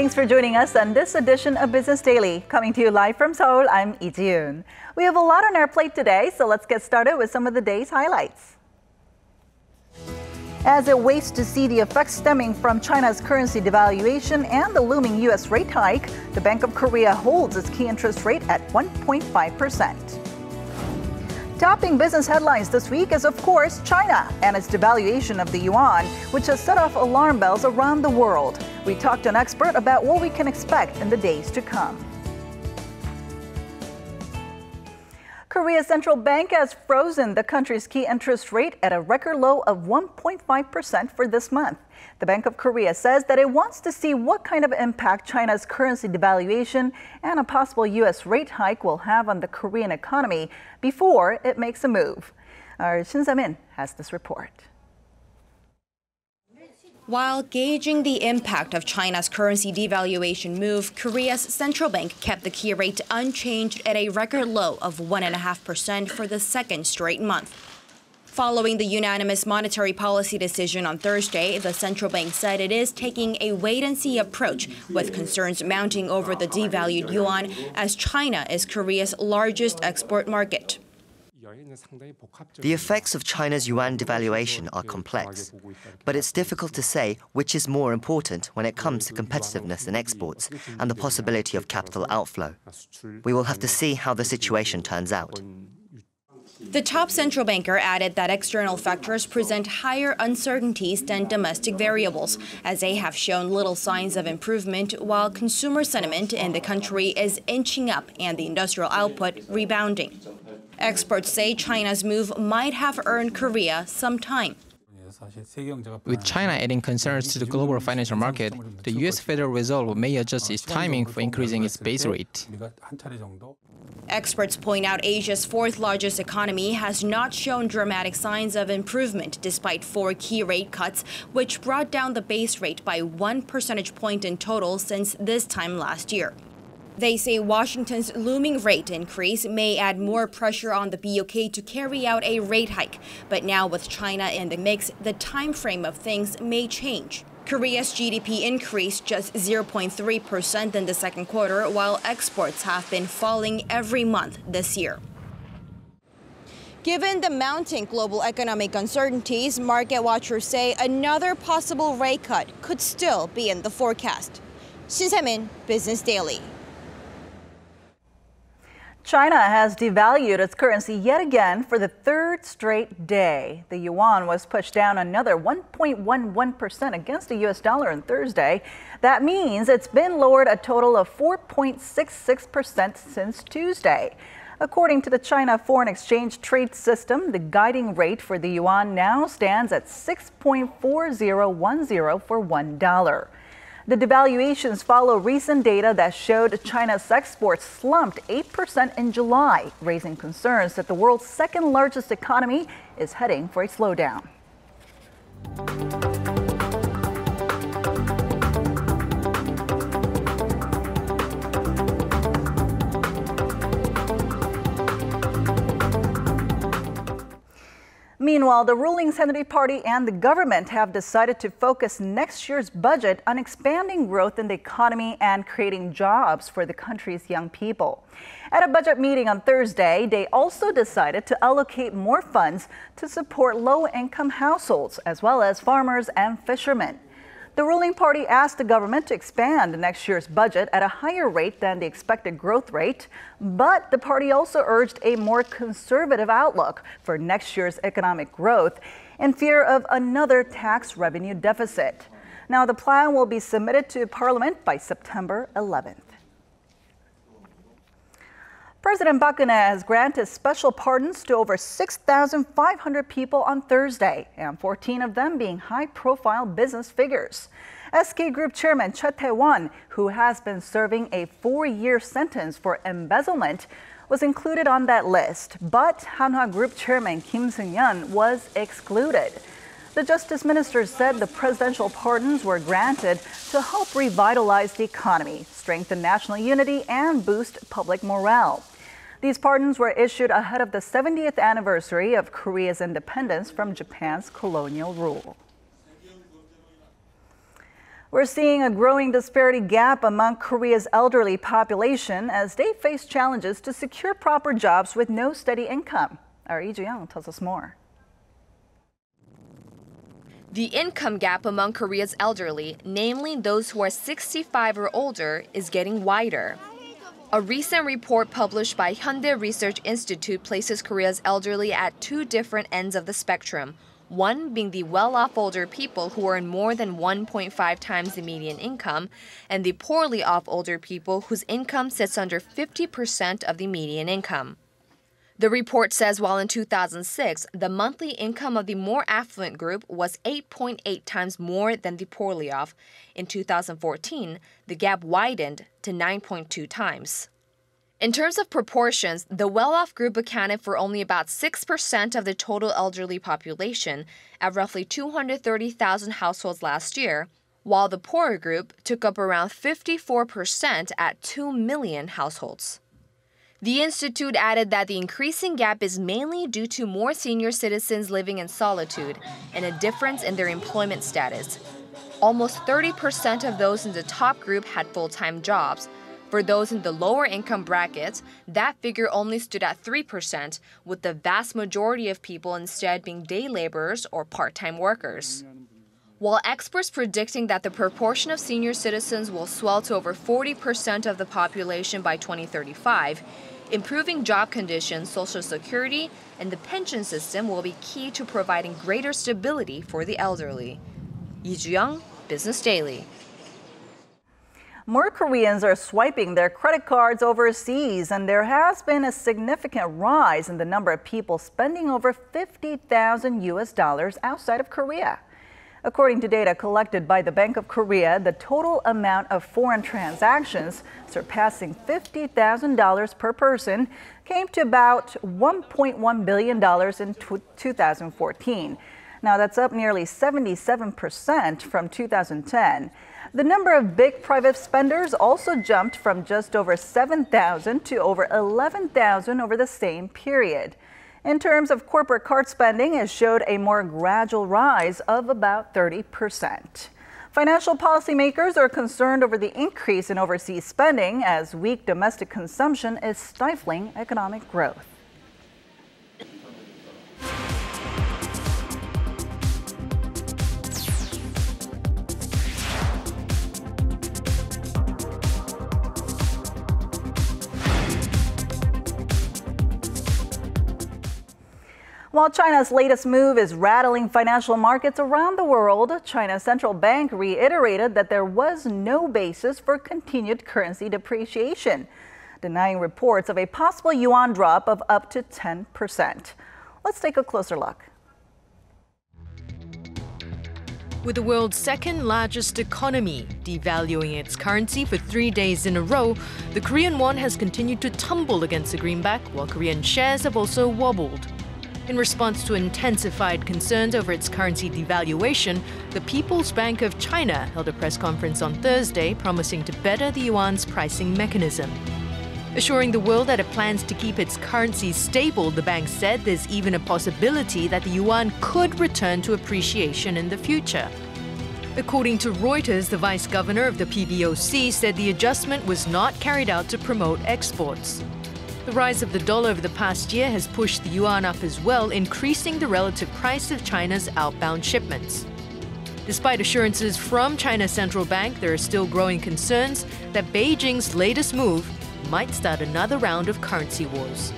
Thanks for joining us on this edition of Business Daily. Coming to you live from Seoul, I'm Lee Ji-yoon. We have a lot on our plate today, so let's get started with some of the day's highlights. As it waits to see the effects stemming from China's currency devaluation and the looming U.S. rate hike, the Bank of Korea holds its key interest rate at 1.5%. Topping business headlines this week is, of course, China and its devaluation of the yuan, which has set off alarm bells around the world. We talked to an expert about what we can expect in the days to come. Korea's central bank has frozen the country's key interest rate at a record low of 1.5% for this month. The Bank of Korea says that it wants to see what kind of impact China's currency devaluation and a possible U.S. rate hike will have on the Korean economy before it makes a move. Our Shin Se-min has this report. While gauging the impact of China's currency devaluation move, Korea's central bank kept the key rate unchanged at a record low of 1.5% for the second straight month. Following the unanimous monetary policy decision on Thursday, the central bank said it is taking a wait-and-see approach, with concerns mounting over the devalued yuan, as China is Korea's largest export market. The effects of China's yuan devaluation are complex, but it's difficult to say which is more important when it comes to competitiveness in exports and the possibility of capital outflow. We will have to see how the situation turns out. The top central banker added that external factors present higher uncertainties than domestic variables, as they have shown little signs of improvement, while consumer sentiment in the country is inching up and the industrial output rebounding. Experts say China's move might have earned Korea some time. With China adding concerns to the global financial market, the U.S. Federal Reserve may adjust its timing for increasing its base rate. Experts point out Asia's fourth-largest economy has not shown dramatic signs of improvement despite 4 key rate cuts, which brought down the base rate by 1 percentage point in total since this time last year. They say Washington's looming rate increase may add more pressure on the BOK to carry out a rate hike. But now with China in the mix, the time frame of things may change. Korea's GDP increased just 0.3% in the second quarter, while exports have been falling every month this year. Given the mounting global economic uncertainties, market watchers say another possible rate cut could still be in the forecast. Shin Se-min, Business Daily. China has devalued its currency yet again for the third straight day. The yuan was pushed down another 1.11% against the U.S. dollar on Thursday. That means it's been lowered a total of 4.66% since Tuesday. According to the China Foreign Exchange Trade System, the guiding rate for the yuan now stands at 6.4010 for $1. The devaluations follow recent data that showed China's exports slumped 8% in July, raising concerns that the world's second-largest economy is heading for a slowdown. Meanwhile, the ruling Senate Party and the government have decided to focus next year's budget on expanding growth in the economy and creating jobs for the country's young people. At a budget meeting on Thursday, they also decided to allocate more funds to support low-income households, as well as farmers and fishermen. The ruling party asked the government to expand next year's budget at a higher rate than the expected growth rate, but the party also urged a more conservative outlook for next year's economic growth in fear of another tax revenue deficit. Now, the plan will be submitted to Parliament by September 11th. President Park Geun-hye has granted special pardons to over 6,500 people on Thursday, and 14 of them being high-profile business figures. SK Group Chairman Choi Tae-won, who has been serving a 4-year sentence for embezzlement, was included on that list, but Hanwha Group Chairman Kim Seung-yeon was excluded. The Justice Minister said the presidential pardons were granted to help revitalize the economy, strengthen national unity, and boost public morale. These pardons were issued ahead of the 70th anniversary of Korea's independence from Japan's colonial rule. We're seeing a growing disparity gap among Korea's elderly population as they face challenges to secure proper jobs with no steady income. Our Lee Ju-young tells us more. The income gap among Korea's elderly, namely those who are 65 or older, is getting wider. A recent report published by Hyundai Research Institute places Korea's elderly at two different ends of the spectrum, one being the well-off older people who earn more than 1.5 times the median income, and the poorly off older people whose income sits under 50% of the median income. The report says while in 2006, the monthly income of the more affluent group was 8.8 times more than the poorly off, in 2014, the gap widened to 9.2 times. In terms of proportions, the well-off group accounted for only about 6% of the total elderly population, at roughly 230,000 households last year, while the poorer group took up around 54% at 2 million households. The institute added that the increasing gap is mainly due to more senior citizens living in solitude and a difference in their employment status. Almost 30% of those in the top group had full-time jobs. For those in the lower income brackets, that figure only stood at 3%, with the vast majority of people instead being day laborers or part-time workers. While experts predicting that the proportion of senior citizens will swell to over 40% of the population by 2035, improving job conditions, Social Security, and the pension system will be key to providing greater stability for the elderly. Lee Ju-young, Business Daily. More Koreans are swiping their credit cards overseas, and there has been a significant rise in the number of people spending over $50,000 outside of Korea. According to data collected by the Bank of Korea, the total amount of foreign transactions surpassing $50,000 per person came to about $1.1 billion in 2014. Now, that's up nearly 77% from 2010. The number of big private spenders also jumped from just over 7,000 to over 11,000 over the same period. In terms of corporate card spending, it showed a more gradual rise of about 30%. Financial policymakers are concerned over the increase in overseas spending as weak domestic consumption is stifling economic growth. While China's latest move is rattling financial markets around the world, China's central bank reiterated that there was no basis for continued currency depreciation, denying reports of a possible yuan drop of up to 10%. Let's take a closer look. With the world's second largest economy devaluing its currency for 3 days in a row, the Korean won has continued to tumble against the greenback, while Korean shares have also wobbled. In response to intensified concerns over its currency devaluation, the People's Bank of China held a press conference on Thursday promising to better the yuan's pricing mechanism. Assuring the world that it plans to keep its currency stable, the bank said there's even a possibility that the yuan could return to appreciation in the future. According to Reuters, the vice governor of the PBOC said the adjustment was not carried out to promote exports. The rise of the dollar over the past year has pushed the yuan up as well, increasing the relative price of China's outbound shipments. Despite assurances from China's central bank, there are still growing concerns that Beijing's latest move might start another round of currency wars.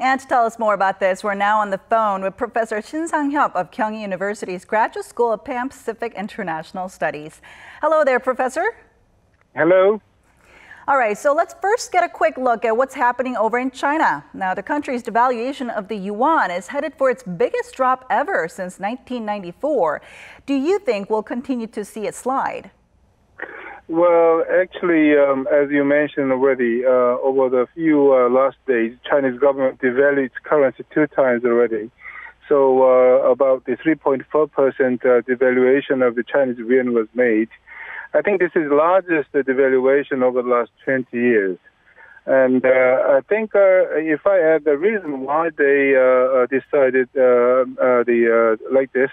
And to tell us more about this, we're now on the phone with Professor Shin Sang-hyuk of Kyung University's Graduate School of Pan-Pacific International Studies. Hello there, Professor. Hello. All right, so let's first get a quick look at what's happening over in China. Now, the country's devaluation of the yuan is headed for its biggest drop ever since 1994. Do you think we'll continue to see it slide? Well, actually, as you mentioned already, over the few last days, Chinese government devalued its currency 2 times already. So about the 3.4% devaluation of the Chinese yuan was made. I think this is the largest devaluation over the last 20 years. And I think if I add the reason why they decided like this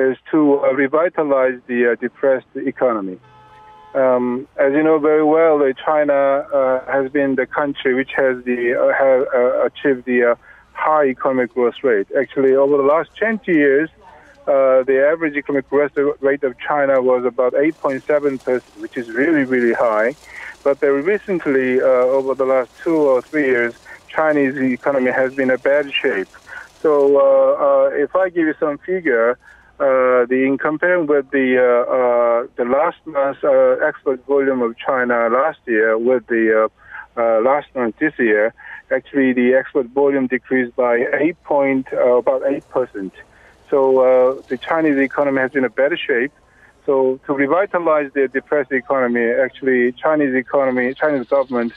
is to revitalize the depressed economy. As you know very well, China has been the country which has achieved the high economic growth rate. Actually, over the last 20 years, the average economic growth rate of China was about 8.7%, which is really, really high. But very recently, over the last 2 or 3 years, Chinese economy has been in bad shape. So if I give you some figure, in comparing with the last month's export volume of China last year with the last month this year, actually the export volume decreased by about 8%. So the Chinese economy has been in better shape. So to revitalize the depressed economy, actually Chinese government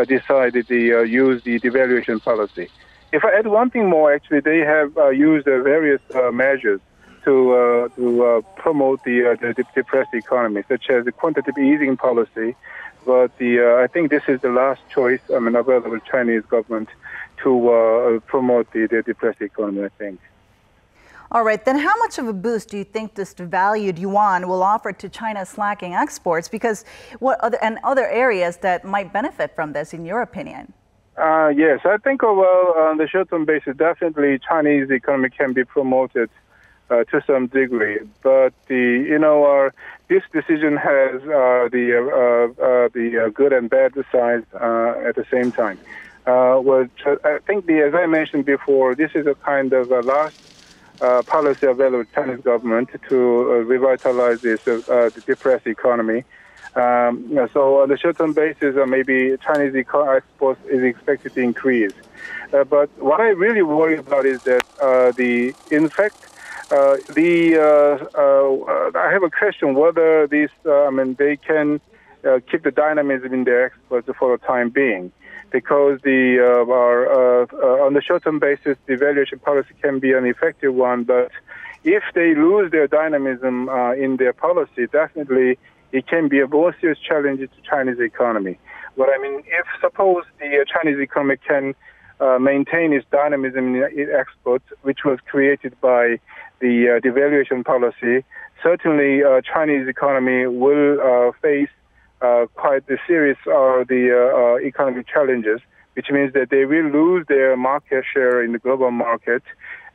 decided to use the devaluation policy. If I add one thing more, actually they have used various measures to promote the depressed economy, such as the quantitative easing policy. But I think this is the last choice available to Chinese government to promote the depressed economy, I think. All right, then how much of a boost do you think this devalued yuan will offer to China's slacking exports? Because other areas that might benefit from this, in your opinion? Yes, I think, on the short-term basis, definitely Chinese economy can be promoted to some degree. But this decision has the good and bad sides at the same time. I think, as I mentioned before, this is a kind of a last policy available to Chinese government to revitalize this depressed economy. So on the short-term basis, maybe Chinese exports is expected to increase. But what I really worry about is that I have a question whether they can keep the dynamism in their exports for the time being, because on the short-term basis, the devaluation policy can be an effective one. But if they lose their dynamism in their policy, definitely it can be a more serious challenge to Chinese economy. What I mean, if suppose the Chinese economy can maintain its dynamism in exports, which was created by the devaluation policy, certainly Chinese economy will face quite the serious economic challenges, which means that they will lose their market share in the global market,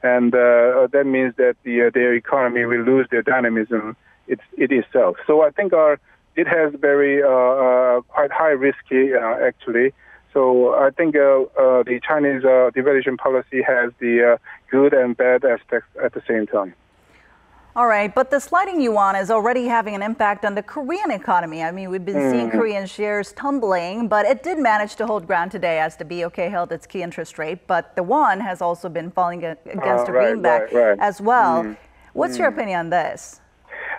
and that means that their economy will lose their dynamism it itself. So I think it has very quite high risky actually. So I think the Chinese devaluation policy has the good and bad aspects at the same time. All right, but the sliding yuan is already having an impact on the Korean economy. I mean, we've been seeing Korean shares tumbling, but it did manage to hold ground today as the BOK held its key interest rate. But the won has also been falling against the greenback as well. What's your opinion on this?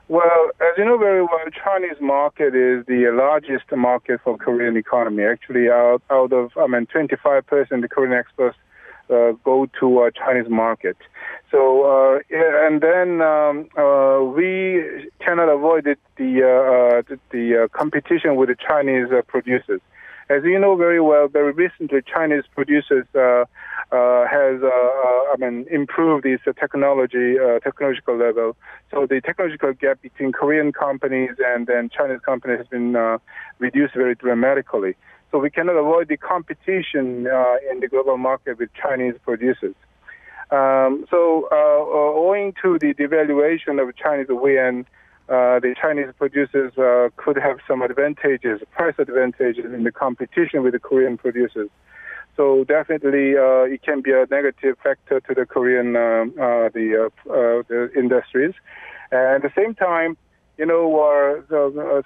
Well, as you know very well, Chinese market is the largest market for Korean economy. Actually, out of 25% the Korean exports go to Chinese market. So and then we cannot avoid the competition with the Chinese producers. As you know very well, very recently Chinese producers has improved this technological level. So the technological gap between Korean companies and then Chinese companies has been reduced very dramatically. So we cannot avoid the competition in the global market with Chinese producers. So owing to the devaluation of Chinese yuan, the Chinese producers could have some price advantages in the competition with the Korean producers. So definitely it can be a negative factor to the Korean the industries. And at the same time,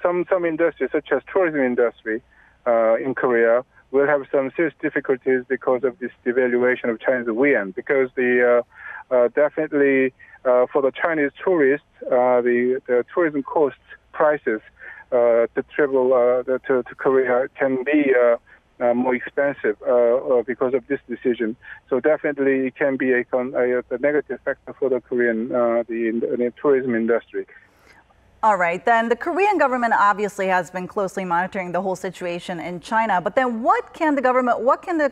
some industries such as tourism industry in Korea will have some serious difficulties because of this devaluation of Chinese yuan, because definitely for the Chinese tourists, the tourism costs prices to travel to Korea can be more expensive because of this decision. So definitely it can be a negative factor for the Korean the tourism industry. All right, then the Korean government obviously has been closely monitoring the whole situation in China. But then what can the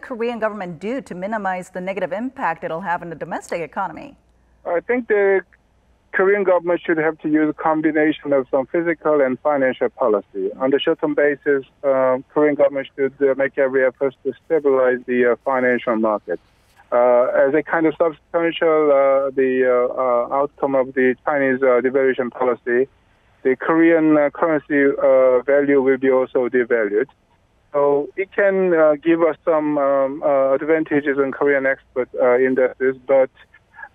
Korean government do to minimize the negative impact it'll have on the domestic economy? I think the Korean government should have to use a combination of some physical and financial policy. On the short-term basis, Korean government should make every effort to stabilize the financial market. As a kind of substantial outcome of the Chinese devaluation policy, the Korean currency value will be also devalued. So it can give us some advantages in Korean export industries, but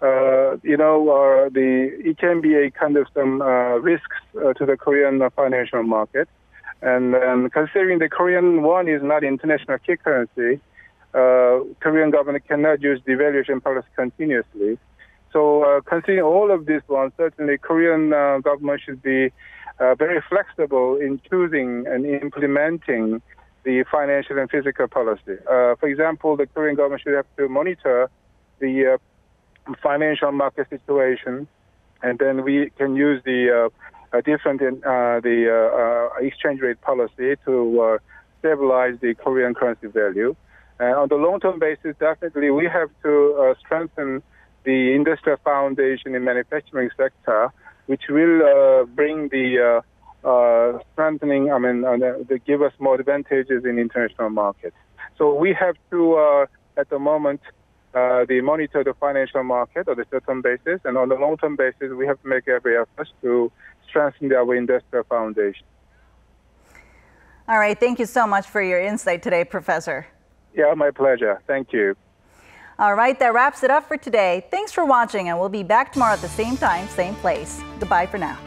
it can be a kind of some risks to the Korean financial market. And considering the Korean won is not international key currency, Korean government cannot use devaluation policy continuously. So considering all of this one, certainly Korean government should be very flexible in choosing and implementing the financial and physical policy. For example, the Korean government should have to monitor the financial market situation, and then we can use the exchange rate policy to stabilize the Korean currency value. On the long-term basis, definitely we have to strengthen the industrial foundation in manufacturing sector, which will bring the strengthening, they give us more advantages in international markets. So we have to, at the moment, monitor the financial market on the short-term basis, and on the long-term basis, we have to make every effort to strengthen our industrial foundation. All right, thank you so much for your insight today, Professor. Yeah, my pleasure. Thank you. All right, that wraps it up for today. Thanks for watching, and we'll be back tomorrow at the same time, same place. Goodbye for now.